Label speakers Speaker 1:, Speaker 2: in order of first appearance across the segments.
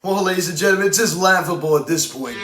Speaker 1: Well, ladies and gentlemen, it's just laughable at this point.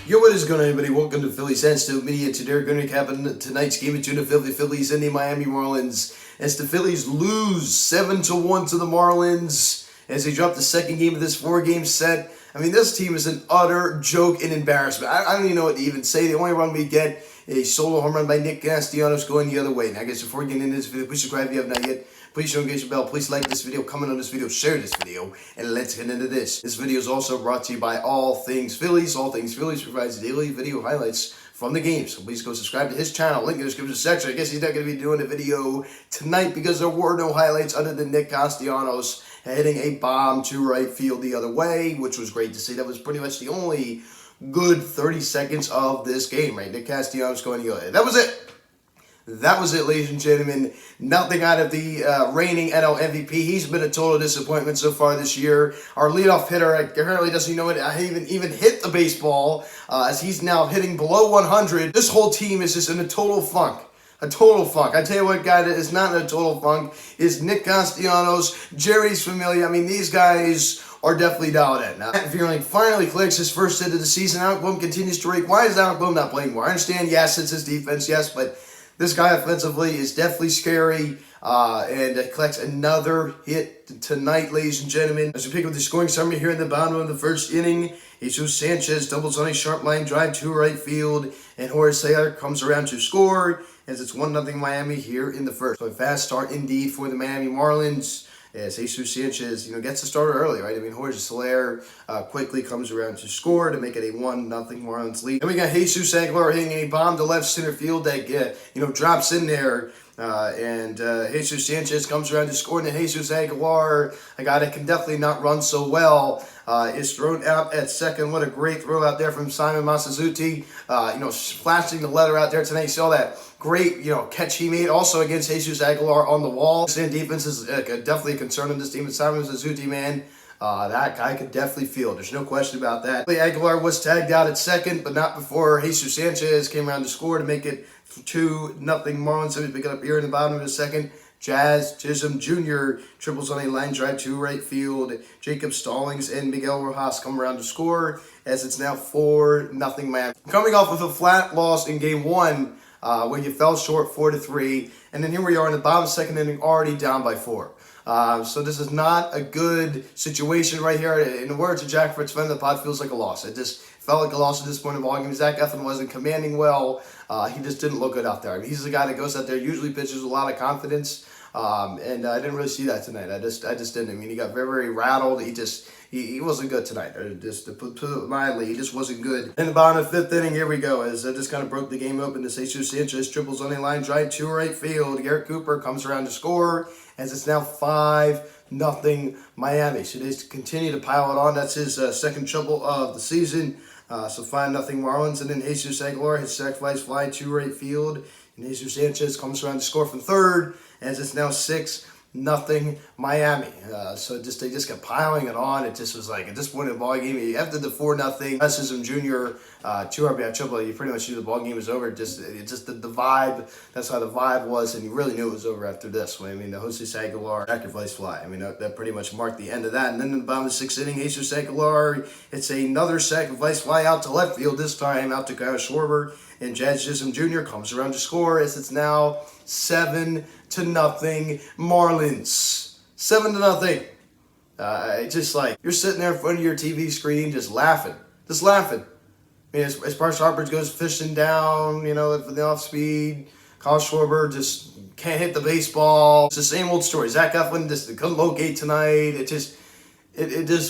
Speaker 1: Yo, what is going on, everybody? Welcome to Phillies Sensitive Media. Today we're going to have tonight's game between the Phillies and the Miami Marlins. As the Phillies lose 7-1 to the Marlins as they drop the second game of this four-game set. I mean, this team is an utter joke and embarrassment. I don't even know what to even say. The only run we get, a solo home run by Nick Castellanos going the other way. Now, I guess before getting into this video, please subscribe if you have not yet. Please show engage your bell. Please like this video, comment on this video, share this video, and let's get into this. This video is also brought to you by All Things Phillies. All Things Phillies provides daily video highlights from the game. So please go subscribe to his channel. Link in the description section. I guess he's not going to be doing a video tonight because there were no highlights other than Nick Castellanos hitting a bomb to right field the other way, which was great to see. That was pretty much the only good 30 seconds of this game, right? Nick Castellanos going the other way. That was it. That was it, ladies and gentlemen. Nothing out of the reigning NL MVP. He's been a total disappointment so far this year. Our leadoff hitter apparently doesn't know it. I even hit the baseball as he's now hitting below 100. This whole team is just in a total funk. A total funk. I tell you what, guy that is not in a total funk is Nick Castellanos, Jerry's Familia. I mean, these guys are definitely dialed in. Now, Feeling finally clicks his first hit of the season. Alec Bohm continues to rake. Why is Alec Bohm not playing more? I understand, yes, it's his defense, yes, but this guy offensively is definitely scary, and collects another hit tonight, ladies and gentlemen. As we pick up the scoring summary here in the bottom of the first inning, Jesus Sanchez doubles on a sharp line drive to right field, and Jorge Soler comes around to score as it's 1-0 Miami here in the first. So a fast start indeed for the Miami Marlins as Jesus Sanchez, gets the starter early, right? I mean, Jorge Soler quickly comes around to score to make it a 1-0 Marlins lead. Then we got Jesus Aguilar hitting a bomb to left center field that, drops in there. And Jesus Sanchez comes around to score, and then Jesus Aguilar, a guy that can definitely not run so well, is thrown out at second. What a great throw out there from Simon Massazuti, flashing the letter out there tonight. You saw that great, catch he made also against Jesus Aguilar on the wall. Stand defense is definitely a concern in this team. And Simon Massazuti, man, that guy could definitely field. There's no question about that. Aguilar was tagged out at second, but not before Jesus Sanchez came around to score to make it 2-0 Marlins. So we pick it up here in the bottom of the second. Jazz Chisholm Jr. triples on a line drive to right field. Jacob Stallings and Miguel Rojas come around to score as it's now 4-0 Miami. Coming off of a flat loss in game one, where you fell short 4-3, and then here we are in the bottom of the second inning, already down by 4. So this is not a good situation right here. In the words of Jack Fritz, the pod feels like a loss. It just felt like a loss at this point in the ballgame. Zach Eflin wasn't commanding well. He just didn't look good out there. I mean, he's the guy that goes out there, usually pitches with a lot of confidence. And I didn't really see that tonight. I just didn't. I mean, he got very, very rattled. He wasn't good tonight. Just to put it mildly, he just wasn't good. In the bottom of the fifth inning, here we go. As I just kind of broke the game open, as Jesus Sanchez triples on a line drive to right field. Garrett Cooper comes around to score as it's now 5-0 Miami. So they continue to pile it on. That's his second triple of the season. So 5-0 Marlins, and then Jesus Aguilar hits sacrifice fly to right field, and Jesus Sanchez comes around to score from third, as it's now 6-0 Miami. So they just kept piling it on. It just was like, at this point in the ball game, after the 4-0 Chisholm Jr. 2 RBI triple, you pretty much knew the ball game was over. Just the vibe. That's how the vibe was, and you really knew it was over after this. I mean, the Jesus Aguilar sacrifice fly. I mean, that pretty much marked the end of that. And then in the bottom of the sixth inning, Jesus Aguilar, it's another sacrifice fly out to left field. This time out to Kyle Schwarber, and Jazz Chisholm Jr. comes around to score as it's now 7-0 Marlins. 7-0. It's just like you're sitting there in front of your TV screen, just laughing. I mean, as Bryce Harper goes fishing down, for the off speed. Kyle Schwarber just can't hit the baseball. It's the same old story. Zach Eflin just couldn't locate tonight. It just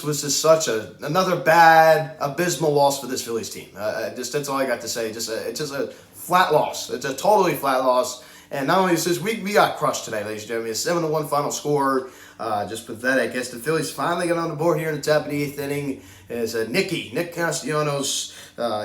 Speaker 1: was just such another bad, abysmal loss for this Phillies team. That's all I got to say. It's just a flat loss. It's a totally flat loss. And not only is this, we got crushed tonight, ladies and gentlemen. A 7-1 final score. Just pathetic. As the Phillies finally got on the board here in the top of the eighth inning, as Nick Castellanos,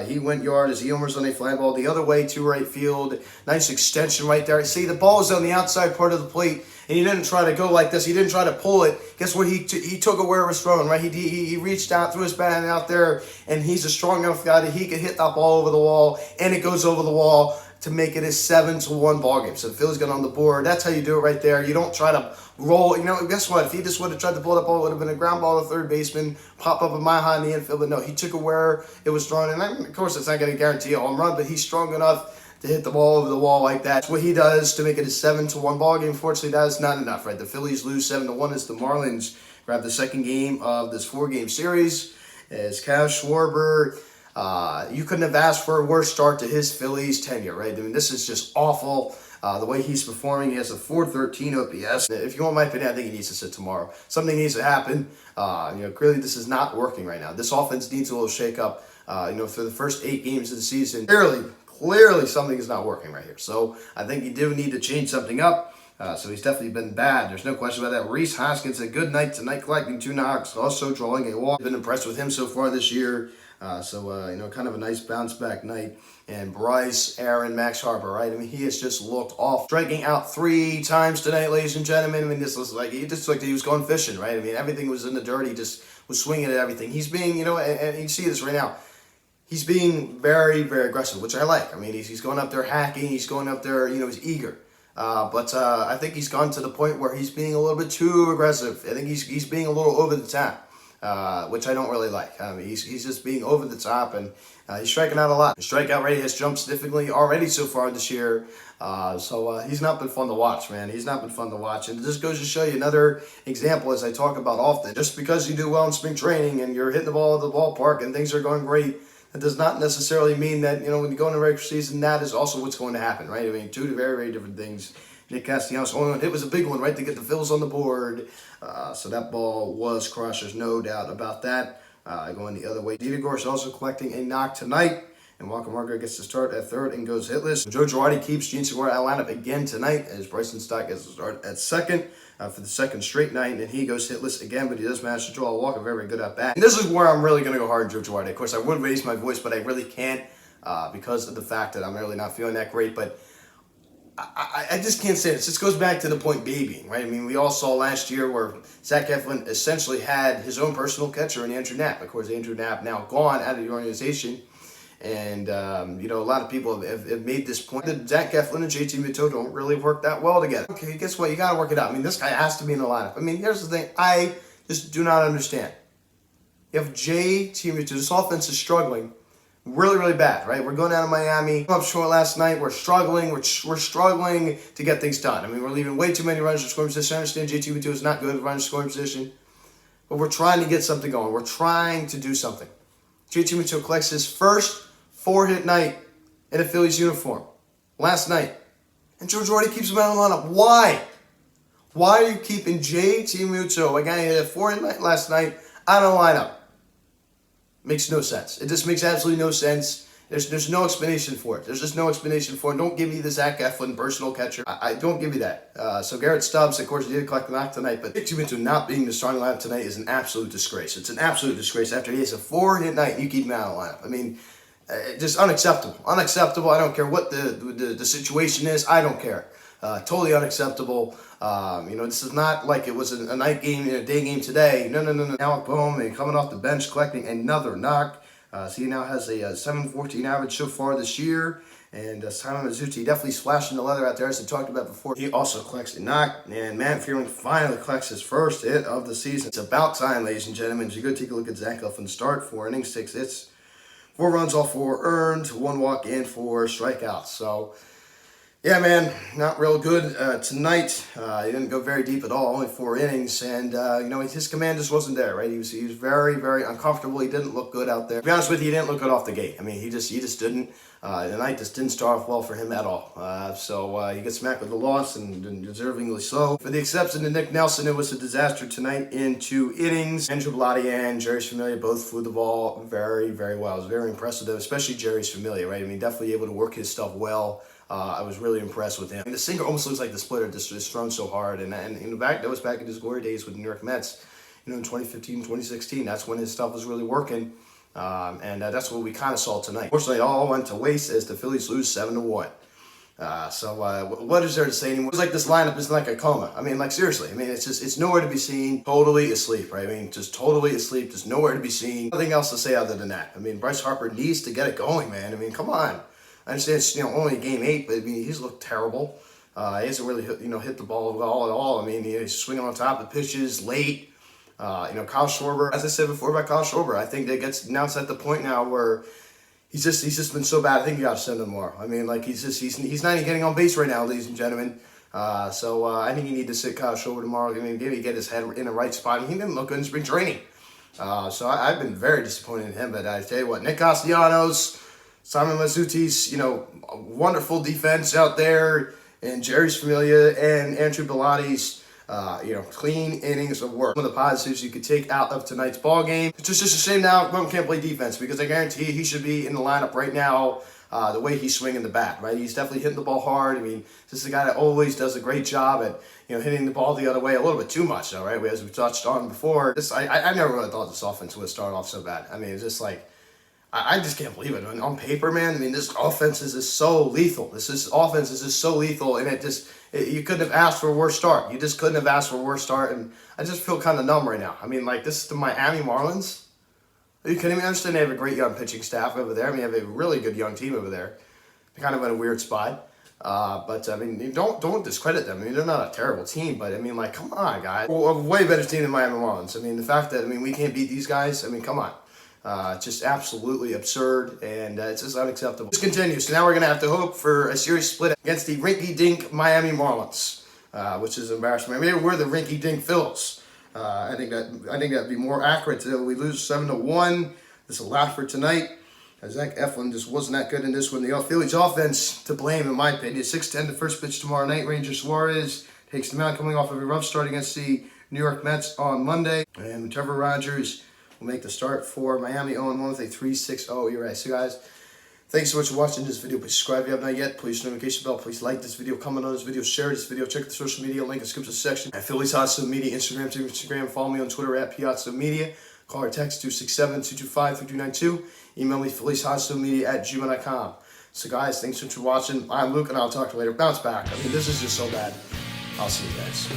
Speaker 1: he went yard as he homers on a fly ball the other way to right field. Nice extension right there. See, the ball is on the outside part of the plate, and he didn't try to go like this. He didn't try to pull it. Guess what? He took it where it was thrown, right? He reached out, threw his bat out there, and he's a strong enough guy that he could hit that ball over the wall, and it goes over the wall to make it a 7-1 ball game. So the Phillies got on the board. That's how you do it right there. You don't try to roll. Guess what? If he just would have tried to pull that ball, it would have been a ground ball to third baseman, pop up a mile high in the infield. But no, he took it where it was thrown. And of course, it's not going to guarantee a home run, but he's strong enough to hit the ball over the wall like that. That's what he does to make it a 7-1 ball game. Fortunately, that is not enough, right? The Phillies lose 7-1 as the Marlins grab the second game of this 4-game series. As Kyle Schwarber, you couldn't have asked for a worse start to his Phillies tenure, right? I mean, this is just awful. The way he's performing, he has a 413 OPS. If you want my opinion, I think he needs to sit tomorrow. Something needs to happen. Clearly this is not working right now. This offense needs a little shakeup. For the first 8 games of the season, clearly something is not working right here. So I think you do need to change something up. So he's definitely been bad. There's no question about that. Rhys Hoskins, a good night tonight, collecting 2 knocks, also drawing a walk. Been impressed with him so far this year. Kind of a nice bounce back night. And Bryce, Aaron, Max Harper, right? I mean, he has just looked off. Striking out 3 times tonight, ladies and gentlemen. I mean, this was like, he just looked like he was going fishing, right? I mean, everything was in the dirt. He just was swinging at everything. He's being, and you see this right now. He's being very, very aggressive, which I like. I mean, he's going up there hacking. He's going up there, he's eager. But I think he's gone to the point where he's being a little bit too aggressive. I think he's being a little over the top. Which I don't really like. I mean, he's just being over the top, and he's striking out a lot. His strikeout rate has jumped significantly already so far this year. He's not been fun to watch, man. He's not been fun to watch. And this goes to show you another example, as I talk about often. Just because you do well in spring training and you're hitting the ball at the ballpark and things are going great, that does not necessarily mean that, when you go in the regular season, that is also what's going to happen, right? I mean, 2 very, very different things. Nick Castellanos' only one hit was a big one, right, to get the Phillies on the board. So that ball was crushed. There's no doubt about that. Going the other way. Dieter Gorsh also collecting a knock tonight. And Walker Margaret gets to start at third and goes hitless. Joe Girardi keeps Gene Segura out lineup again tonight, as Bryson Stott gets to start at second for the second straight night. And he goes hitless again, but he does manage to draw a walk, a very, very good at bat. And this is where I'm really going to go hard, Joe Girardi. Of course, I would raise my voice, but I really can't because of the fact that I'm really not feeling that great. But I just can't say this. This goes back to the point babying, right? I mean, we all saw last year where Zach Eflin essentially had his own personal catcher in Andrew Knapp. Of course, Andrew Knapp now gone out of the organization. And, a lot of people have made this point that Zach Eflin and JT Muto don't really work that well together. Okay, guess what? You got to work it out. I mean, this guy has to be in the lineup. I mean, here's the thing. I just do not understand. You have JT Muto. This offense is struggling. Really, really bad, right? We're going down to Miami. Up short last night. We're struggling. We're struggling to get things done. I mean, we're leaving way too many runners in scoring position. I understand JT Muto is not good at running scoring position, but we're trying to get something going. We're trying to do something. JT Muto collects his first 4-hit night in a Phillies uniform last night, and Joe Girardi keeps him out of the lineup. Why? Why are you keeping JT Muto, a guy who had a 4-hit night last night, out of the lineup? Makes no sense. It just makes absolutely no sense. There's no explanation for it. There's just no explanation for it. Don't give me the Zach Eflin personal catcher. I don't give you that. So Garrett Stubbs, of course, did collect the knock tonight, but JT Muto not being the starting lineup tonight is an absolute disgrace. It's an absolute disgrace after he has a 4-hit night and you keep him out of the lineup. I mean, just unacceptable. Unacceptable. I don't care what the situation is. I don't care. Totally unacceptable. This is not like it was a night game, a day game today. No. Alec Bohm coming off the bench, collecting another knock. So he now has a 7.14 average so far this year. And Simon Mizuti definitely splashing the leather out there, as I talked about before. He also collects a knock. And Matt Fearing finally collects his first hit of the season. It's about time, ladies and gentlemen. As you go take a look at Zach Eflin's start. 4 innings, 6 hits, 4 runs, all 4 earned, 1 walk and 4 strikeouts. So, yeah, man, not real good tonight. He didn't go very deep at all, only 4 innings. And, his command just wasn't there, right? He was very, very uncomfortable. He didn't look good out there. To be honest with you, he didn't look good off the gate. I mean, he just didn't. The night just didn't start off well for him at all. So he gets smacked with the loss, and deservingly so. For the exception of Nick Nelson, it was a disaster tonight in 2 innings. Andrew Bellotti and Jerry's Familia both flew the ball very, very well. It was very impressive, though, especially Jerry's Familia, right? I mean, definitely able to work his stuff well. I was really impressed with him. And the sinker almost looks like the splitter, just thrown so hard. And in fact, that was back in his glory days with the New York Mets, in 2015, 2016. That's when his stuff was really working. And that's what we kind of saw tonight. Fortunately, it all went to waste as the Phillies lose 7-1. What is there to say anymore? It's like this lineup is like a coma. I mean, like, seriously. I mean, it's nowhere to be seen. Totally asleep, right? I mean, just totally asleep. Just nowhere to be seen. Nothing else to say other than that. I mean, Bryce Harper needs to get it going, man. I mean, come on. I understand it's only game 8, but I mean he's looked terrible. He hasn't really hit the ball well at all. I mean he's swinging on top of pitches late. Kyle Schwarber, as I said before about Kyle Schwarber, I think that gets announced at the point now where he's just been so bad. I think you got to send him more. I mean, like he's not even getting on base right now, ladies and gentlemen. So I think you need to sit Kyle Schwarber tomorrow. I mean, maybe get his head in the right spot. And he didn't look good in spring training. So I've been very disappointed in him. But I tell you what, Nick Castellanos, Simon Mazzucci's, wonderful defense out there, and Jerry's Familia and Andrew Bellotti's, clean innings of work. One of the positives you could take out of tonight's ball game. It's just a shame now Grum can't play defense, because I guarantee he should be in the lineup right now. The way he's swinging the bat, right? He's definitely hitting the ball hard. I mean, this is a guy that always does a great job at hitting the ball the other way, a little bit too much, though, right? As we touched on before, I never really thought this offense would start off so bad. I mean, it's just like I just can't believe it. I mean, on paper, man, I mean, this offense is just so lethal. This offense is just so lethal, and you couldn't have asked for a worse start. You just couldn't have asked for a worse start, and I just feel kind of numb right now. I mean, like, this is the Miami Marlins. Are you kidding me? I understand they have a great young pitching staff over there. I mean, they have a really good young team over there. They're kind of in a weird spot. But, I mean, don't discredit them. I mean, they're not a terrible team, but, I mean, like, come on, guys. A way better team than Miami Marlins. I mean, the fact that, we can't beat these guys, I mean, come on. Just absolutely absurd, and it's just unacceptable. This continues, so now we're going to have to hope for a series split against the rinky-dink Miami Marlins, which is embarrassing. Maybe we're the rinky-dink Phillies. I think that'd be more accurate. We lose 7-1. This will last for tonight. Zach Eflin just wasn't that good in this one. The Phillies offense to blame, in my opinion. 6-10 the first pitch tomorrow night. Ranger Suarez takes the mound, coming off of a rough start against the New York Mets on Monday. And Trevor Rogers will make the start for Miami 0-1 with a 3.60 ERA. So guys, thanks so much for watching this video. Please subscribe if you have not yet. Please notification bell. Please like this video, comment on this video, share this video. Check the social media link in the description section at Phillies Hot Stove Media, Instagram. Follow me on Twitter at PHotStove Media. Call or text 267-225-3292. Email me phillieshotstovemedia@gmail.com. So guys, thanks so much for watching. I'm Luke, and I'll talk to you later. Bounce back. I mean, this is just so bad. I'll see you guys.